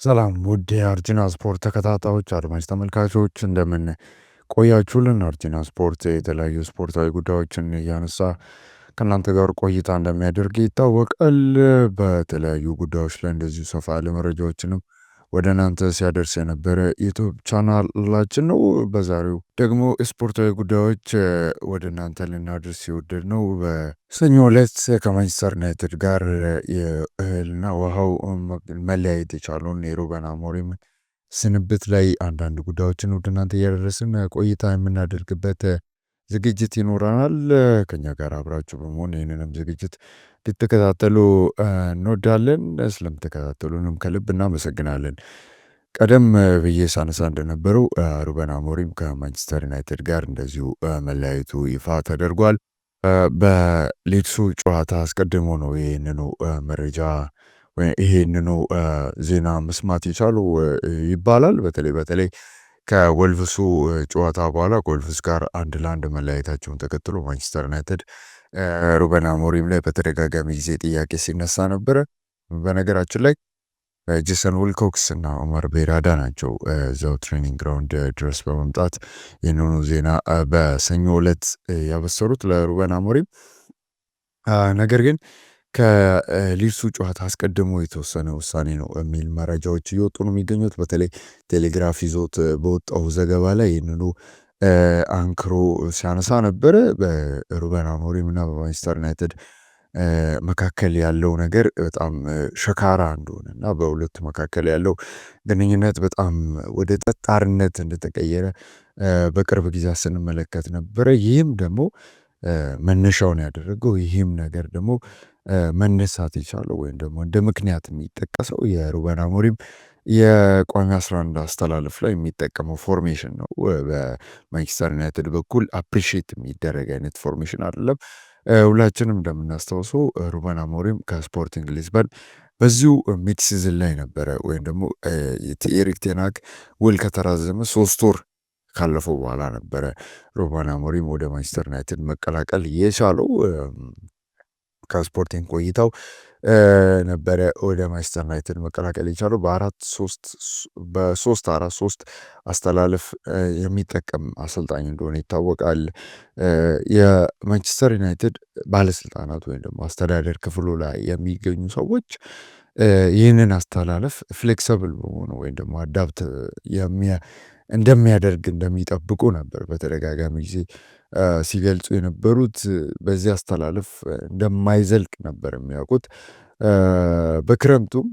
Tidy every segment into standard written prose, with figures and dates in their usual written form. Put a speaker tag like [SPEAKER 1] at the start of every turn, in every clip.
[SPEAKER 1] ሰላም ውድ የአርጂና ስፖርት ተከታታዮች አድማጭ ተመልካቾች እንደምን ቆያችሁልን? አርጂና ስፖርት የተለያዩ ስፖርታዊ ጉዳዮችን እያነሳ ከእናንተ ጋር ቆይታ እንደሚያደርግ ይታወቃል። በተለያዩ ጉዳዮች ላይ እንደዚሁ ሰፋ ያለ መረጃዎችንም ወደ እናንተ ሲያደርስ የነበረ ዩቱብ ቻናላችን ነው። በዛሬው ደግሞ ስፖርታዊ ጉዳዮች ወደ እናንተ ልናደርስ የወደድ ነው። በሰኞ ዕለት ከማንቸስተር ዩናይትድ ጋር የእህልና ውሃው መለያየት የቻለውን የሩበን አሞሪም ስንብት ላይ አንዳንድ ጉዳዮችን ወደ እናንተ እያደረስን ቆይታ የምናደርግበት ዝግጅት ይኖረናል። ከኛ ጋር አብራችሁ በመሆን ይህንንም ዝግጅት ልትከታተሉ እንወዳለን። ስለምትከታተሉንም ከልብ እናመሰግናለን። ቀደም ብዬ ሳነሳ እንደነበረው ሩበን አሞሪም ከማንቸስተር ዩናይትድ ጋር እንደዚሁ መለያየቱ ይፋ ተደርጓል። በሊድሱ ጨዋታ አስቀድሞ ነው ይህንኑ መረጃ ይህንኑ ዜና መስማት የቻሉ ይባላል። በተለይ ከወልቭሱ ጨዋታ በኋላ ከወልቭስ ጋር 1-1 መለያየታቸውን ተከትሎ ማንቸስተር ዩናይትድ ሩበን አሞሪም ላይ በተደጋጋሚ ጊዜ ጥያቄ ሲነሳ ነበረ። በነገራችን ላይ ጄሰን ዊልኮክስ እና ኦማር ቤራዳ ናቸው እዛው ትሬኒንግ ግራውንድ ድረስ በመምጣት ይህንኑ ዜና በሰኞ ዕለት ያበሰሩት ለሩበን አሞሪም። ነገር ግን ከሊድሱ ጨዋታ አስቀድሞ የተወሰነ ውሳኔ ነው የሚል መረጃዎች እየወጡ ነው የሚገኙት። በተለይ ቴሌግራፍ ይዞት በወጣው ዘገባ ላይ ይህንኑ አንክሮ ሲያነሳ ነበረ። በሩበን አሞሪም እና በማንቸስተር ዩናይትድ መካከል ያለው ነገር በጣም ሸካራ እንደሆነ እና በሁለቱ መካከል ያለው ግንኙነት በጣም ወደ ጠጣርነት እንደተቀየረ በቅርብ ጊዜ ስንመለከት ነበረ። ይህም ደግሞ መነሻውን ያደረገው ይህም ነገር ደግሞ መነሳት የቻለው ወይም ደግሞ እንደ ምክንያት የሚጠቀሰው የሩበን አሞሪም የቋሚ 11 አስተላለፍ ላይ የሚጠቀመው ፎርሜሽን ነው። በማንቸስተር ዩናይትድ በኩል አፕሪሺየት የሚደረግ አይነት ፎርሜሽን አይደለም። ሁላችንም እንደምናስታውሰው ሩበን አሞሪም ከስፖርቲንግ ሊዝበን በዚሁ ሚድ ሲዝን ላይ ነበረ ወይም ደግሞ ኤሪክ ቴን ሃግ ውል ከተራዘመ 3 ወር ካለፈው በኋላ ነበረ ሩበን አሞሪም ወደ ማንቸስተር ዩናይትድ መቀላቀል የቻለው። ከስፖርቲንግ ቆይታው ነበረ ወደ ማንቸስተር ዩናይትድ መቀላቀል የቻለው በ3-4-3 አስተላለፍ የሚጠቀም አሰልጣኝ እንደሆነ ይታወቃል። የማንቸስተር ዩናይትድ ባለስልጣናት ወይም ደግሞ አስተዳደር ክፍሉ ላይ የሚገኙ ሰዎች ይህንን አስተላለፍ ፍሌክሰብል በሆነ ወይም ደግሞ አዳፕት እንደሚያደርግ እንደሚጠብቁ ነበር በተደጋጋሚ ጊዜ ሲገልጹ የነበሩት። በዚህ አስተላለፍ እንደማይዘልቅ ነበር የሚያውቁት። በክረምቱም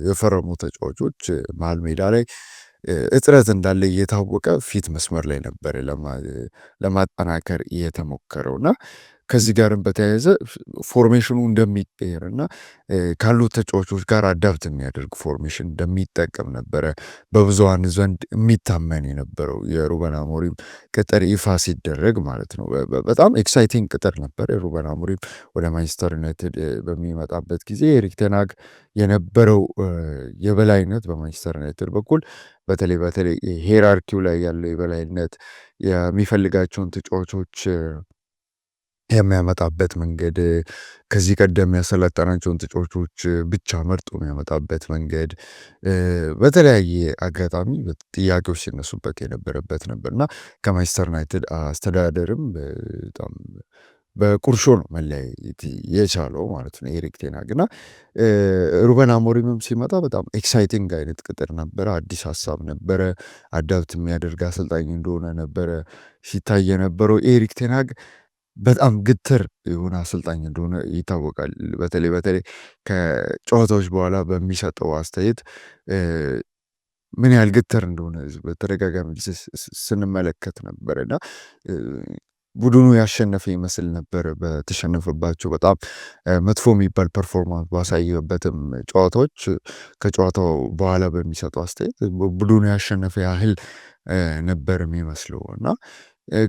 [SPEAKER 1] የፈረሙ ተጫዋቾች መሀል ሜዳ ላይ እጥረት እንዳለ እየታወቀ ፊት መስመር ላይ ነበር ለማጠናከር እየተሞከረው እና ከዚህ ጋርም በተያያዘ ፎርሜሽኑ እንደሚቀየር እና ካሉት ተጫዋቾች ጋር አዳፕት የሚያደርግ ፎርሜሽን እንደሚጠቀም ነበረ በብዙሃን ዘንድ የሚታመን የነበረው። የሩበን አሞሪም ቅጥር ይፋ ሲደረግ ማለት ነው። በጣም ኤክሳይቲንግ ቅጥር ነበር። የሩበን አሞሪም ወደ ማንቸስተር ዩናይትድ በሚመጣበት ጊዜ ኤሪክ ቴን ሃግ የነበረው የበላይነት በማንቸስተር ዩናይትድ በኩል በተለይ ሄራርኪው ላይ ያለው የበላይነት የሚፈልጋቸውን ተጫዋቾች የሚያመጣበት መንገድ ከዚህ ቀደም ያሰለጠናቸውን ተጫዋቾች ብቻ መርጦ የሚያመጣበት መንገድ በተለያየ አጋጣሚ ጥያቄዎች ሲነሱበት የነበረበት ነበር እና ከማንቸስተር ዩናይትድ አስተዳደርም በጣም በቁርሾ ነው መለያየት የቻለው ማለት ነው ኤሪክ ቴን ሃግ እና ሩበን አሞሪምም ሲመጣ በጣም ኤክሳይቲንግ አይነት ቅጥር ነበረ። አዲስ ሀሳብ ነበረ። አዳፕት የሚያደርግ አሰልጣኝ እንደሆነ ነበረ ሲታይ የነበረው። ኤሪክ ቴን ሃግ በጣም ግትር የሆነ አሰልጣኝ እንደሆነ ይታወቃል። በተለይ ከጨዋታዎች በኋላ በሚሰጠው አስተያየት ምን ያህል ግትር እንደሆነ በተደጋጋሚ ጊዜ ስንመለከት ነበር እና ቡድኑ ያሸነፈ ይመስል ነበር። በተሸነፈባቸው በጣም መጥፎ የሚባል ፐርፎርማንስ ባሳየበትም ጨዋታዎች ከጨዋታው በኋላ በሚሰጠው አስተያየት ቡድኑ ያሸነፈ ያህል ነበር የሚመስለው እና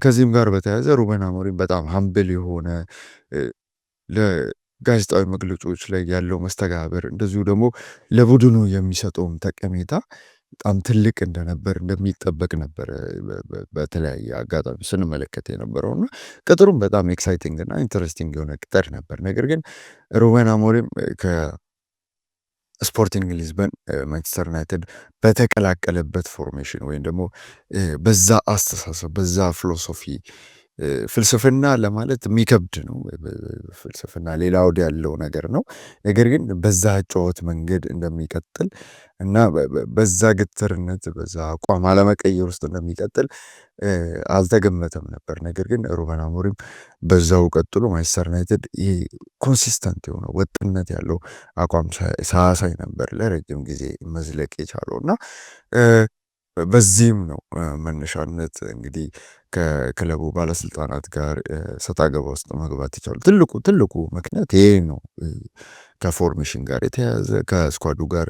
[SPEAKER 1] ከዚህም ጋር በተያያዘ ሩበን አሞሪም በጣም ሀምብል የሆነ ለጋዜጣዊ መግለጫዎች ላይ ያለው መስተጋብር እንደዚሁ ደግሞ ለቡድኑ የሚሰጠውም ጠቀሜታ በጣም ትልቅ እንደነበር እንደሚጠበቅ ነበር በተለያየ አጋጣሚ ስንመለከት የነበረው እና ቅጥሩም በጣም ኤክሳይቲንግ እና ኢንተረስቲንግ የሆነ ቅጥር ነበር። ነገር ግን ሩበን አሞሪም ስፖርቲንግ ሊዝበን ማንቸስተር ዩናይትድ በተቀላቀለበት ፎርሜሽን ወይም ደግሞ በዛ አስተሳሰብ በዛ ፊሎሶፊ ፍልስፍና ለማለት የሚከብድ ነው። ፍልስፍና ሌላ ወዲ ያለው ነገር ነው። ነገር ግን በዛ ጨዋታ መንገድ እንደሚቀጥል እና በዛ ግትርነት በዛ አቋም አለመቀየር ውስጥ እንደሚቀጥል አልተገመተም ነበር። ነገር ግን ሩበን አሞሪም በዛው ቀጥሎ ማንቸስተር ዩናይትድ ይሄ ኮንሲስተንት የሆነ ወጥነት ያለው አቋም ሳያሳይ ነበር ለረጅም ጊዜ መዝለቅ የቻለው እና በዚህም ነው መነሻነት እንግዲህ ከክለቡ ባለስልጣናት ጋር ሰጣ ገባ ውስጥ መግባት ይቻሉ። ትልቁ ምክንያት ይሄ ነው። ከፎርሜሽን ጋር የተያዘ ከስኳዱ ጋር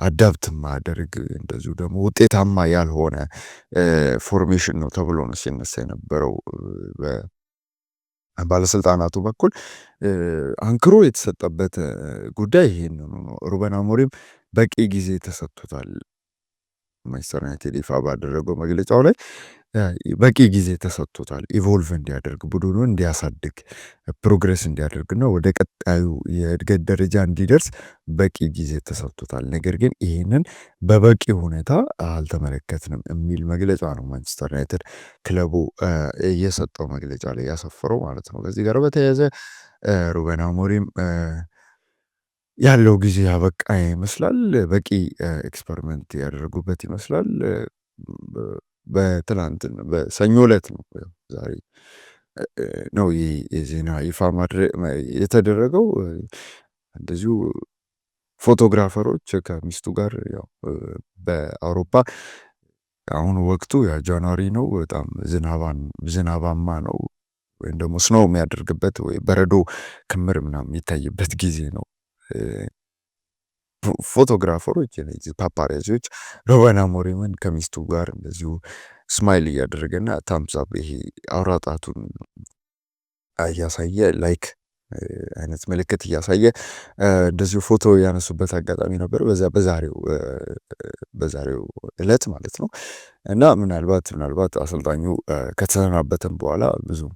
[SPEAKER 1] አዳፕት ማደርግ እንደዚሁ ደግሞ ውጤታማ ያልሆነ ፎርሜሽን ነው ተብሎ ነው ሲነሳ የነበረው። ባለስልጣናቱ በኩል አንክሮ የተሰጠበት ጉዳይ ይሄን ነው። ሩበን አሞሪም በቂ ጊዜ ተሰጥቶታል። ማንቸስተር ዩናይትድ ይፋ ባደረገው መግለጫው ላይ በቂ ጊዜ ተሰጥቶታል ኢቮልቭ እንዲያደርግ ቡድኑ እንዲያሳድግ ፕሮግሬስ እንዲያደርግና ወደ ቀጣዩ የእድገት ደረጃ እንዲደርስ በቂ ጊዜ ተሰጥቶታል። ነገር ግን ይህንን በበቂ ሁኔታ አልተመለከትንም የሚል መግለጫ ነው ማንቸስተር ዩናይትድ ክለቡ እየሰጠው መግለጫ ላይ ያሰፈረው ማለት ነው። ከዚህ ጋር በተያያዘ ሩበን አሞሪም ያለው ጊዜ ያበቃ ይመስላል። በቂ ኤክስፐሪመንት ያደረጉበት ይመስላል። በሰኞ ዕለት ነው ዛሬ ነው ይህ የዜና ይፋ የተደረገው። እንደዚሁ ፎቶግራፈሮች ከሚስቱ ጋር ያው በአውሮፓ አሁን ወቅቱ ጃንዋሪ ነው። በጣም ዝናባማ ነው ወይም ደግሞ ስኖው የሚያደርግበት ወይ በረዶ ክምር ምናምን የሚታይበት ጊዜ ነው። ፎቶግራፈሮች ፓፓራዚዎች ሩበን አሞሪምን ከሚስቱ ጋር እንደዚሁ ስማይል እያደረገና ታምዛብ ይሄ አውራጣቱን እያሳየ ላይክ አይነት ምልክት እያሳየ እንደዚሁ ፎቶ ያነሱበት አጋጣሚ ነበር በዛሬው ዕለት ማለት ነው። እና ምናልባት አሰልጣኙ ከተሰናበተም በኋላ ብዙም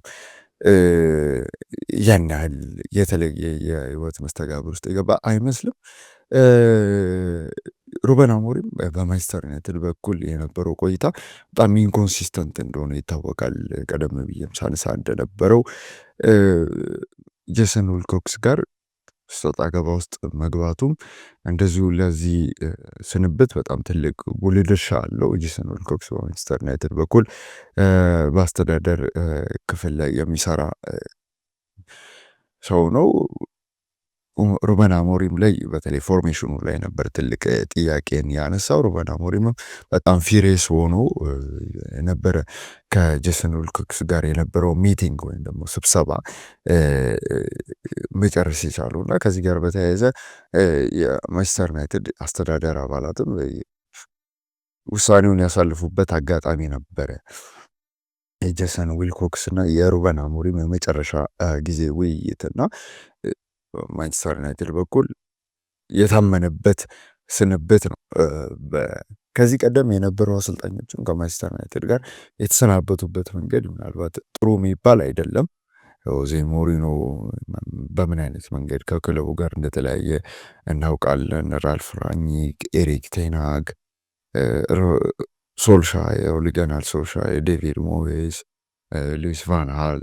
[SPEAKER 1] ያን ያህል የተለየ የህይወት መስተጋብር ውስጥ የገባ አይመስልም። ሩበን አሞሪም በማንቸስተር ዩናይትድ በኩል የነበረው ቆይታ በጣም ኢንኮንሲስተንት እንደሆነ ይታወቃል። ቀደም ብዬም ሳነሳ እንደነበረው ጄሰን ዊልኮክስ ጋር ሰጣ ገባ ውስጥ መግባቱም እንደዚሁ ለዚህ ስንብት በጣም ትልቅ ጉልህ ድርሻ አለው። ጄሰን ዊልኮክስ በማንቸስተር ዩናይትድ በኩል በአስተዳደር ክፍል ላይ የሚሰራ ሰው ነው። ሩበን አሞሪም ላይ በተለይ ፎርሜሽኑ ላይ ነበር ትልቅ ጥያቄን ያነሳው። ሩበን አሞሪምም በጣም ፊሬስ ሆኖ ነበረ ከጄሰን ዊልኮክስ ጋር የነበረው ሚቲንግ ወይም ደግሞ ስብሰባ መጨረስ የቻሉ እና ከዚህ ጋር በተያያዘ የማንቸስተር ዩናይትድ አስተዳደር አባላትም ውሳኔውን ያሳልፉበት አጋጣሚ ነበረ። የጄሰን ዊልኮክስ እና የሩበን አሞሪም የመጨረሻ ጊዜ ውይይትና ማንቸስተር ዩናይትድ በኩል የታመነበት ስንብት ነው። ከዚህ ቀደም የነበሩ አሰልጣኞችም ከማንቸስተር ዩናይትድ ጋር የተሰናበቱበት መንገድ ምናልባት ጥሩ የሚባል አይደለም። ሆዜ ሞሪኖ በምን አይነት መንገድ ከክለቡ ጋር እንደተለያየ እናውቃለን። ራልፍ ራኒክ፣ ኤሪክ ቴናግ፣ ሶልሻየር፣ ኦሌ ጉናር ሶልሻየር፣ ዴቪድ ሞዬስ፣ ሉዊስ ቫን ሃል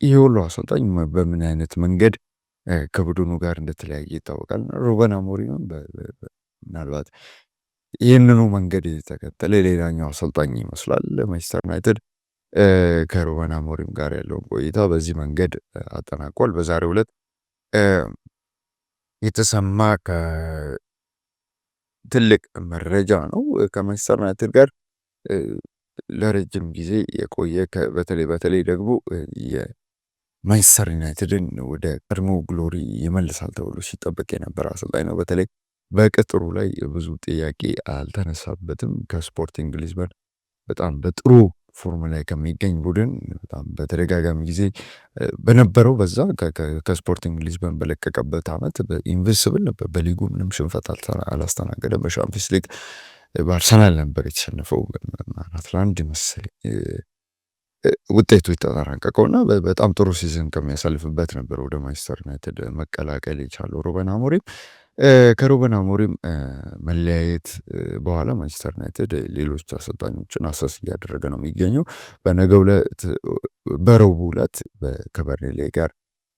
[SPEAKER 1] ይህ ሁሉ አሰልጣኝ በምን አይነት መንገድ ከቡድኑ ጋር እንደተለያየ ይታወቃል። ሩበን አሞሪም ምናልባት ይህንኑ መንገድ የተከተለ ሌላኛው አሰልጣኝ ይመስላል። ማንቸስተር ዩናይትድ ከሩበን አሞሪም ጋር ያለውን ቆይታ በዚህ መንገድ አጠናቋል። በዛሬው ዕለት የተሰማ ትልቅ መረጃ ነው። ከማንቸስተር ዩናይትድ ጋር ለረጅም ጊዜ የቆየ በተለይ ደግሞ የማንቸስተር ዩናይትድን ወደ ቀድሞ ግሎሪ ይመልሳል ተብሎ ሲጠበቅ የነበረ አሰልጣኝ ነው። በተለይ በቅጥሩ ላይ ብዙ ጥያቄ አልተነሳበትም። ከስፖርቲንግ ሊዝበን በጣም በጥሩ ፎርም ላይ ከሚገኝ ቡድን በጣም በተደጋጋሚ ጊዜ በነበረው በዛ ከስፖርቲንግ ሊዝበን በለቀቀበት ዓመት ኢንቪንሲብል ነበር። በሊጉ ምንም ሽንፈት አላስተናገደም። በሻምፒዮንስ ሊግ በአርሰናል ነበር የተሸነፈው 4-1 መሰለኝ ውጤቱ የተጠናቀቀውና በጣም ጥሩ ሲዝን ከሚያሳልፍበት ነበር ወደ ማንቸስተር ዩናይትድ መቀላቀል የቻለው ሩበን አሞሪም። ከሩበን አሞሪም መለያየት በኋላ ማንቸስተር ዩናይትድ ሌሎች አሰልጣኞችን አሰስ እያደረገ ነው የሚገኘው። በነገው ዕለት በረቡዕ ዕለት ከበርንሌ ጋር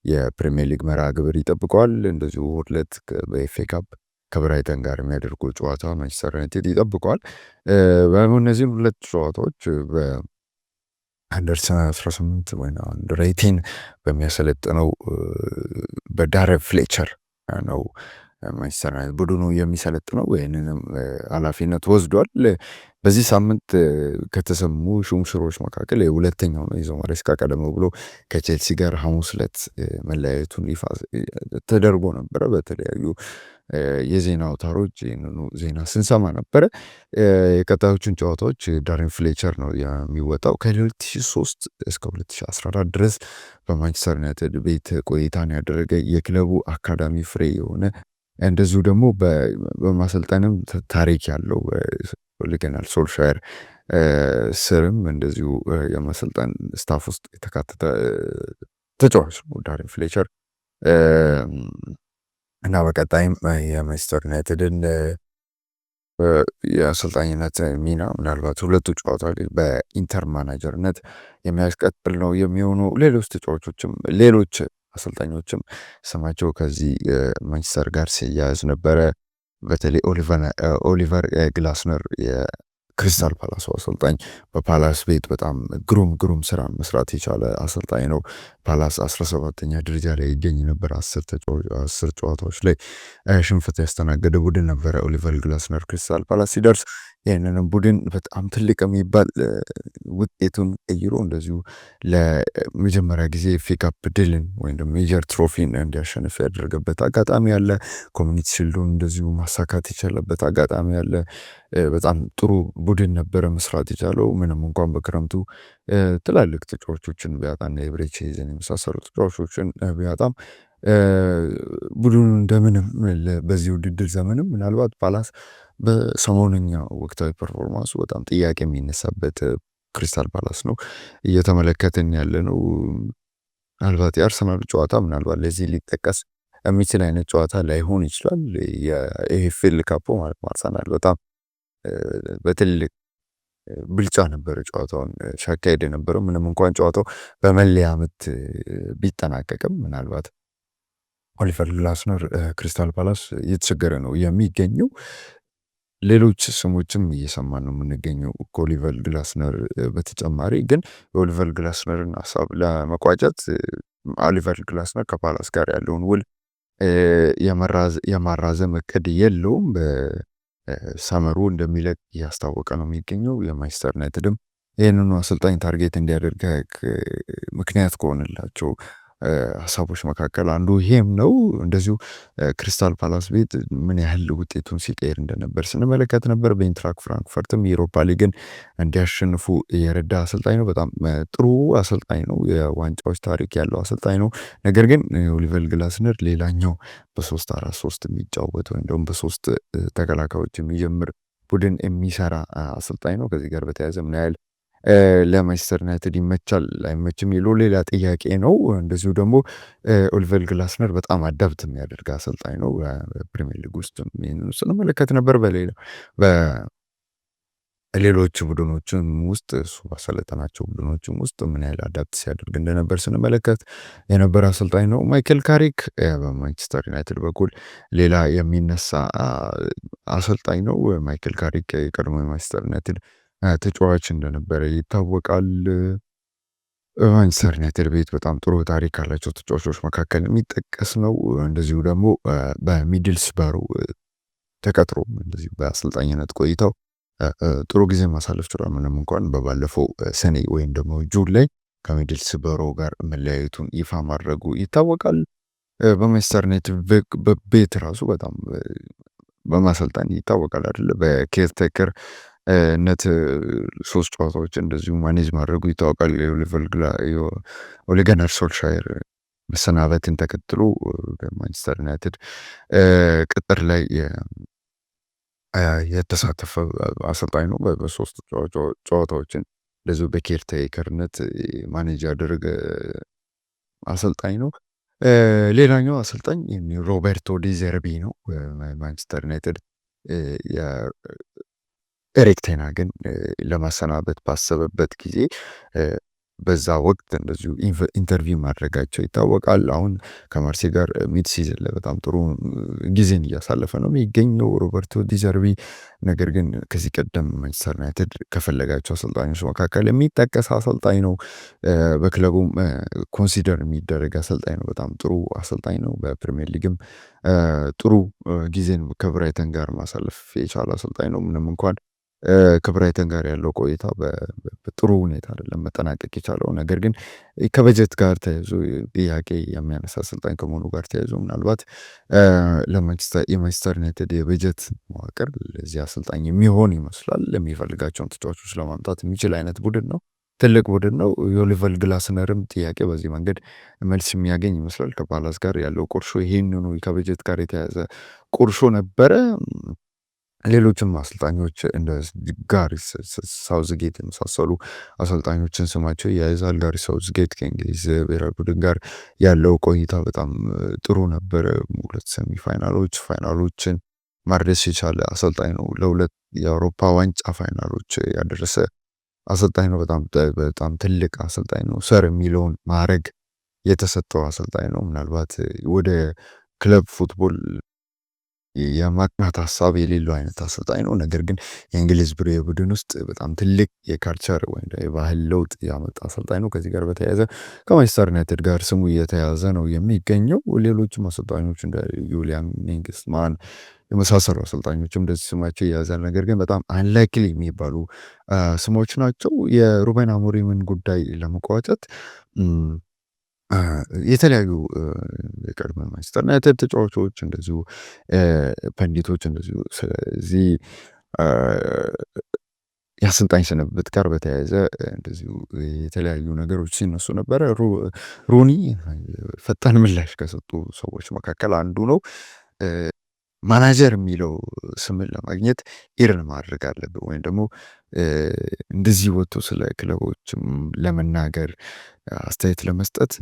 [SPEAKER 1] የፕሪሚየር ሊግ መርሃ ግብር ይጠብቀዋል። እንደዚሁ እሑድ ዕለት በኤፍኤ ካፕ ከብራይተን ጋር የሚያደርገው ጨዋታ ማንቸስተር ዩናይትድ ይጠብቀዋል። እነዚህም ሁለት ጨዋታዎች አንደር 18 ወይ አንደር 18 በሚያሰለጥነው በዳረን ፍሌቸር ነው ማንቸስተር ዩናይትድ ቡድኑ የሚሰለጥነው። ይህንንም ኃላፊነት ወስዷል። በዚህ ሳምንት ከተሰሙ ሹምሽሮች መካከል የሁለተኛው ነው። ኢንዞ ማሬስካ ቀደም ብሎ ከቼልሲ ጋር ሐሙስ ዕለት መለያየቱን ይፋ ተደርጎ ነበረ። በተለያዩ የዜና አውታሮች ይህንኑ ዜና ስንሰማ ነበረ። የቀጣዮቹን ጨዋታዎች ዳረን ፍሌቸር ነው የሚወጣው። ከ2003 እስከ 2014 ድረስ በማንቸስተር ዩናይትድ ቤት ቆይታን ያደረገ የክለቡ አካዳሚ ፍሬ የሆነ እንደዚሁ ደግሞ በማሰልጠንም ታሪክ ያለው ሊገናል ሶልሻየር ስርም እንደዚሁ የማሰልጠን ስታፍ ውስጥ የተካተተ ተጫዋች ነው ዳረን ፍሌቸር እና በቀጣይም የማንቸስተር ዩናይትድን የአሰልጣኝነት ሚና ምናልባት ሁለቱ ጨዋታዎች በኢንተር ማናጀርነት የሚያስቀጥል ነው የሚሆኑ። ሌሎች ተጫዋቾችም ሌሎች አሰልጣኞችም ስማቸው ከዚህ ማንቸስተር ጋር ሲያያዝ ነበረ። በተለይ ኦሊቨር ግላስነር የክሪስታል ፓላስ አሰልጣኝ በፓላስ ቤት በጣም ግሩም ስራ መስራት የቻለ አሰልጣኝ ነው። ፓላስ 17ኛ ደረጃ ላይ ይገኝ ነበር። 10 ጨዋታዎች ላይ ሽንፈት ያስተናገደ ቡድን ነበረ ኦሊቨር ግላስነር ክሪስታል ፓላስ ሲደርስ። ይህንንም ቡድን በጣም ትልቅ የሚባል ውጤቱን ቀይሮ እንደዚሁ ለመጀመሪያ ጊዜ ኤፍኤ ካፕ ድልን ወይም ሜጀር ትሮፊን እንዲያሸንፍ ያደረገበት አጋጣሚ አለ። ኮሚኒቲ ሺልዱን እንደዚሁ ማሳካት የቻለበት አጋጣሚ አለ። በጣም ጥሩ ቡድን ነበረ መስራት የቻለው ምንም እንኳን በክረምቱ ትላልቅ ተጫዋቾችን ቢያጣና የብሬቼዝን የመሳሰሉ ተጫዋቾችን ቢያጣም ቡድኑ እንደምንም በዚህ ውድድር ዘመንም ምናልባት ፓላስ በሰሞነኛ ወቅታዊ ፐርፎርማንሱ በጣም ጥያቄ የሚነሳበት ክሪስታል ፓላስ ነው እየተመለከትን ያለ ነው። ምናልባት የአርሰናል ጨዋታ ምናልባት ለዚህ ሊጠቀስ የሚችል አይነት ጨዋታ ላይሆን ይችላል። የኤፍኤል ካፖ ማለት አርሰናል በጣም በትልቅ ብልጫ ነበረ ጨዋታውን ሲያካሄድ የነበረው። ምንም እንኳን ጨዋታው በመለያ ምት ቢጠናቀቅም ምናልባት ኦሊቨር ግላስነር ክሪስታል ፓላስ እየተቸገረ ነው የሚገኘው። ሌሎች ስሞችም እየሰማን ነው የምንገኘው ከኦሊቨር ግላስነር በተጨማሪ። ግን የኦሊቨር ግላስነርን ሀሳብ ለመቋጨት ኦሊቨር ግላስነር ከፓላስ ጋር ያለውን ውል የማራዘም እቅድ የለውም። በሰመሩ እንደሚለቅ እያስታወቀ ነው የሚገኘው። የማንቸስተር ዩናይትድም ይህንኑ አሰልጣኝ ታርጌት እንዲያደርግ ምክንያት ከሆነላቸው ሀሳቦች መካከል አንዱ ይሄም ነው። እንደዚሁ ክሪስታል ፓላስ ቤት ምን ያህል ውጤቱን ሲቀይር እንደነበር ስንመለከት ነበር። በኢንትራክ ፍራንክፈርትም የኤሮፓ ሊግን እንዲያሸንፉ የረዳ አሰልጣኝ ነው። በጣም ጥሩ አሰልጣኝ ነው። የዋንጫዎች ታሪክ ያለው አሰልጣኝ ነው። ነገር ግን ኦሊቨር ግላስነር ሌላኛው በ3-4-3 የሚጫወት ወይም ደግሞ በሶስት ተከላካዮች የሚጀምር ቡድን የሚሰራ አሰልጣኝ ነው። ከዚህ ጋር በተያያዘ ምን ያህል ለማንቸስተር ዩናይትድ ይመቻል አይመችም የሚለው ሌላ ጥያቄ ነው። እንደዚሁ ደግሞ ኦሊቨር ግላስነር በጣም አዳብት የሚያደርግ አሰልጣኝ ነው። በፕሪሚየር ሊግ ውስጥ ስንመለከት ነበር። በሌሎች ቡድኖችም ውስጥ እሱ ባሰለጠናቸው ቡድኖችም ውስጥ ምን ያህል አዳፕት ሲያደርግ እንደነበር ስንመለከት የነበረ አሰልጣኝ ነው። ማይክል ካሪክ በማንቸስተር ዩናይትድ በኩል ሌላ የሚነሳ አሰልጣኝ ነው። ማይክል ካሪክ የቀድሞ የማንቸስተር ዩናይትድ ተጫዋች እንደነበረ ይታወቃል። ማንቸስተር ዩናይትድ ቤት በጣም ጥሩ ታሪክ ካላቸው ተጫዋቾች መካከል የሚጠቀስ ነው። እንደዚሁ ደግሞ በሚድልስበሮ ተቀጥሮ እንደዚሁ በአሰልጣኝነት ቆይተው ጥሩ ጊዜ ማሳለፍ ችሏል። ምንም እንኳን በባለፈው ሰኔ ወይም ደግሞ ጁን ላይ ከሚድልስበሮ ጋር መለያየቱን ይፋ ማድረጉ ይታወቃል። በማንቸስተር ዩናይትድ ቤት ራሱ በጣም በማሰልጣኝ ይታወቃል አይደለ? በኬርቴከር ነት 3 ጨዋታዎች እንደዚሁ ማኔጅ ማድረጉ ይታወቃል። ኦሌ ጉናር ሶልሻየር መሰናበትን ተከትሎ ማንቸስተር ዩናይትድ ቅጥር ላይ የተሳተፈ አሰልጣኝ ነው። በ3 ጨዋታዎችን እንደዚሁ በኬርቴከርነት ማኔጅ ያደረገ አሰልጣኝ ነው። ሌላኛው አሰልጣኝ ሮቤርቶ ዲዘርቢ ነው። ማንቸስተር ዩናይትድ ኤሪክ ቴን ሃግን ለማሰናበት ባሰበበት ጊዜ በዛ ወቅት እንደዚሁ ኢንተርቪው ማድረጋቸው ይታወቃል። አሁን ከማርሴይ ጋር ሚድ ሲዝን ላይ በጣም ጥሩ ጊዜን እያሳለፈ ነው የሚገኘው ሮበርቶ ዲዘርቢ። ነገር ግን ከዚህ ቀደም ማንቸስተር ዩናይትድ ከፈለጋቸው አሰልጣኞች መካከል የሚጠቀስ አሰልጣኝ ነው። በክለቡም ኮንሲደር የሚደረግ አሰልጣኝ ነው። በጣም ጥሩ አሰልጣኝ ነው። በፕሪሚየር ሊግም ጥሩ ጊዜን ከብራይተን ጋር ማሳለፍ የቻለ አሰልጣኝ ነው። ምንም እንኳን ከብራይተን ጋር ያለው ቆይታ በጥሩ ሁኔታ አይደለም መጠናቀቅ የቻለው። ነገር ግን ከበጀት ጋር ተያይዞ ጥያቄ የሚያነሳ አሰልጣኝ ከመሆኑ ጋር ተያይዞ ምናልባት የማንቸስተር ዩናይትድ የበጀት መዋቅር ለዚህ አሰልጣኝ የሚሆን ይመስላል። ለሚፈልጋቸውን ተጫዋቾች ለማምጣት የሚችል አይነት ቡድን ነው። ትልቅ ቡድን ነው። የኦሊቨር ግላስነርም ጥያቄ በዚህ መንገድ መልስ የሚያገኝ ይመስላል። ከፓላስ ጋር ያለው ቁርሾ ይህንኑ ከበጀት ጋር የተያዘ ቁርሾ ነበረ። ሌሎችም አሰልጣኞች እንደ ጋሪ ሳውዝጌት የመሳሰሉ አሰልጣኞችን ስማቸው ያይዛል። ጋሪ ሳውዝጌት ከእንግሊዝ ብሔራዊ ቡድን ጋር ያለው ቆይታ በጣም ጥሩ ነበረ። ሁለት ፋይናሎችን ማድረስ የቻለ አሰልጣኝ ነው። ለሁለት የአውሮፓ ዋንጫ ፋይናሎች ያደረሰ አሰልጣኝ ነው። በጣም ትልቅ አሰልጣኝ ነው። ሰር የሚለውን ማዕረግ የተሰጠው አሰልጣኝ ነው። ምናልባት ወደ ክለብ ፉትቦል የማቅናት ሀሳብ የሌለው አይነት አሰልጣኝ ነው። ነገር ግን የእንግሊዝ ብሔራዊ ቡድን ውስጥ በጣም ትልቅ የካልቸር ወይም የባህል ለውጥ ያመጣ አሰልጣኝ ነው። ከዚህ ጋር በተያያዘ ከማንቸስተር ዩናይትድ ጋር ስሙ እየተያዘ ነው የሚገኘው። ሌሎችም አሰልጣኞች እንደ ዩሊያን ኒግልስማን የመሳሰሉ አሰልጣኞችም እንደዚህ ስማቸው ይያዛል። ነገር ግን በጣም አንላይክሊ የሚባሉ ስሞች ናቸው። የሩበን አሞሪምን ጉዳይ ለመቋጨት የተለያዩ የቀድሞ ማንቸስተር ዩናይትድ ተጫዋቾች እንደዚሁ ፐንዲቶች እንደዚሁ ስለዚህ የአሰልጣኝ ስንብት ጋር በተያያዘ እንደዚሁ የተለያዩ ነገሮች ሲነሱ ነበረ። ሩኒ ፈጣን ምላሽ ከሰጡ ሰዎች መካከል አንዱ ነው። ማናጀር የሚለው ስምን ለማግኘት ኢርን ማድረግ አለብን ወይም ደግሞ እንደዚህ ወጥቶ ስለ ክለቦችም ለመናገር አስተያየት ለመስጠት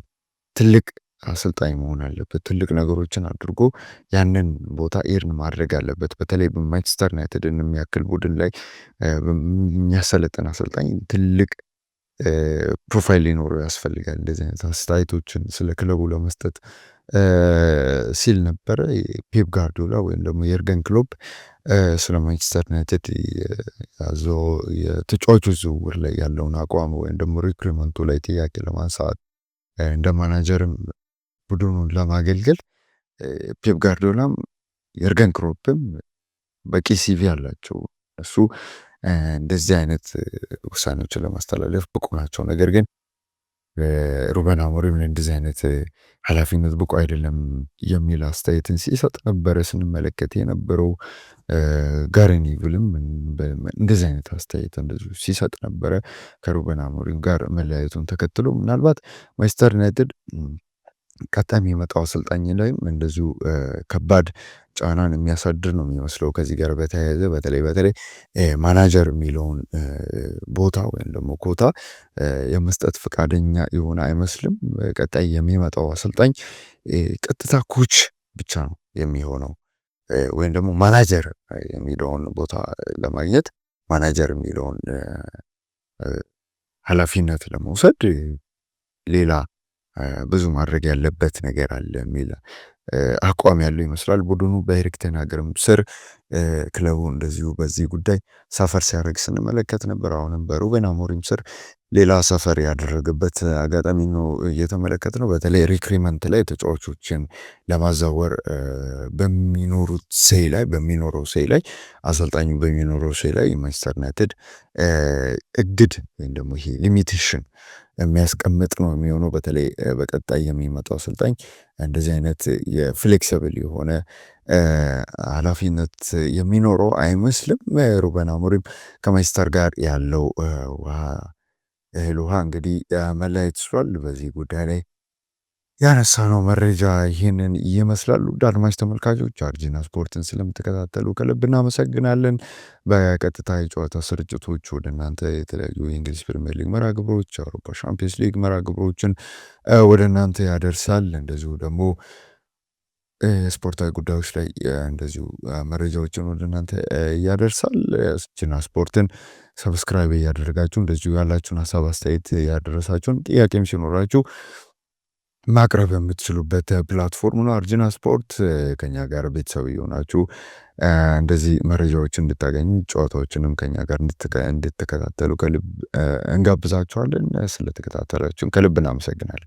[SPEAKER 1] ትልቅ አሰልጣኝ መሆን አለበት። ትልቅ ነገሮችን አድርጎ ያንን ቦታ ኤርን ማድረግ አለበት። በተለይ በማንቸስተር ዩናይትድን የሚያክል ቡድን ላይ የሚያሰለጥን አሰልጣኝ ትልቅ ፕሮፋይል ሊኖረው ያስፈልጋል። እንደዚህ አይነት አስተያየቶችን ስለ ክለቡ ለመስጠት ሲል ነበረ። ፔፕ ጋርዲዮላ ወይም ደግሞ የርገን ክሎፕ ስለ ማንቸስተር ዩናይትድ ያዘው የተጫዋቾች ዝውውር ላይ ያለውን አቋም ወይም ደግሞ ሪክሩትመንቱ ላይ ጥያቄ ለማንሳት እንደ ማናጀርም ቡድኑን ለማገልገል ፔፕ ጋርዲዮላም የርገን ክሎፕም በቂ ሲቪ አላቸው። እሱ እንደዚህ አይነት ውሳኔዎችን ለማስተላለፍ ብቁ ናቸው። ነገር ግን ሩበን አሞሪም እንደዚህ አይነት ኃላፊነት ብቁ አይደለም የሚል አስተያየትን ሲሰጥ ነበረ ስንመለከት የነበረው። ጋሪ ኔቪልም እንደዚህ አይነት አስተያየት እንደዚሁ ሲሰጥ ነበረ ከሩበን አሞሪም ጋር መለያየቱን ተከትሎ። ምናልባት ማንቸስተር ዩናይትድ ቀጣይ የሚመጣው አሰልጣኝ ላይም እንደዚሁ ከባድ ጫናን የሚያሳድር ነው የሚመስለው። ከዚህ ጋር በተያያዘ በተለይ ማናጀር የሚለውን ቦታ ወይም ደግሞ ኮታ የመስጠት ፈቃደኛ የሆነ አይመስልም። ቀጣይ የሚመጣው አሰልጣኝ ቀጥታ ኮች ብቻ ነው የሚሆነው ወይም ደግሞ ማናጀር የሚለውን ቦታ ለማግኘት ማናጀር የሚለውን ኃላፊነት ለመውሰድ ሌላ ብዙ ማድረግ ያለበት ነገር አለ የሚል አቋም ያለው ይመስላል። ቡድኑ በኤሪክ ቴን ሃግም ስር ክለቡ እንደዚሁ በዚህ ጉዳይ ሰፈር ሲያደርግ ስንመለከት ነበር። አሁንም በሩበን አሞሪም ስር ሌላ ሰፈር ያደረገበት አጋጣሚ ነው እየተመለከት ነው። በተለይ ሪክሪመንት ላይ ተጫዋቾችን ለማዛወር በሚኖረው ሴይ ላይ አሰልጣኙ በሚኖረው ሴይ ላይ ማንቸስተር ዩናይትድ እግድ ወይም ደግሞ ይሄ ሊሚቴሽን የሚያስቀምጥ ነው የሚሆነው። በተለይ በቀጣይ የሚመጣው አሰልጣኝ እንደዚህ አይነት የፍሌክሲብል የሆነ ኃላፊነት የሚኖረው አይመስልም። ሩበን አሞሪም ከማንቸስተር ጋር ያለው እህል ውሃ እንግዲህ መለያየት ችሏል። በዚህ ጉዳይ ላይ ያነሳነው መረጃ ይህንን ይመስላል። ውድ አድማጭ ተመልካቾች አርጂና ስፖርትን ስለምትከታተሉ ከልብ እናመሰግናለን። በቀጥታ የጨዋታ ስርጭቶች ወደ እናንተ የተለያዩ የእንግሊዝ ፕሪሚየር ሊግ መርሃ ግብሮች፣ የአውሮፓ ሻምፒየንስ ሊግ መርሃ ግብሮችን ወደ እናንተ ያደርሳል። እንደዚሁ ደግሞ ስፖርታዊ ጉዳዮች ላይ እንደዚሁ መረጃዎችን ወደ እናንተ ያደርሳል። ጂና ስፖርትን ሰብስክራይብ እያደረጋችሁ እንደዚሁ ያላችሁን ሀሳብ አስተያየት ያደረሳችሁን ጥያቄም ሲኖራችሁ ማቅረብ የምትችሉበት ፕላትፎርም ነው። አርጂና ስፖርት ከኛ ጋር ቤተሰብ የሆናችሁ እንደዚህ መረጃዎችን እንድታገኙ ጨዋታዎችንም ከኛ ጋር እንድትከታተሉ ከልብ እንጋብዛችኋለን። ስለተከታተላችሁን ከልብ እናመሰግናለን።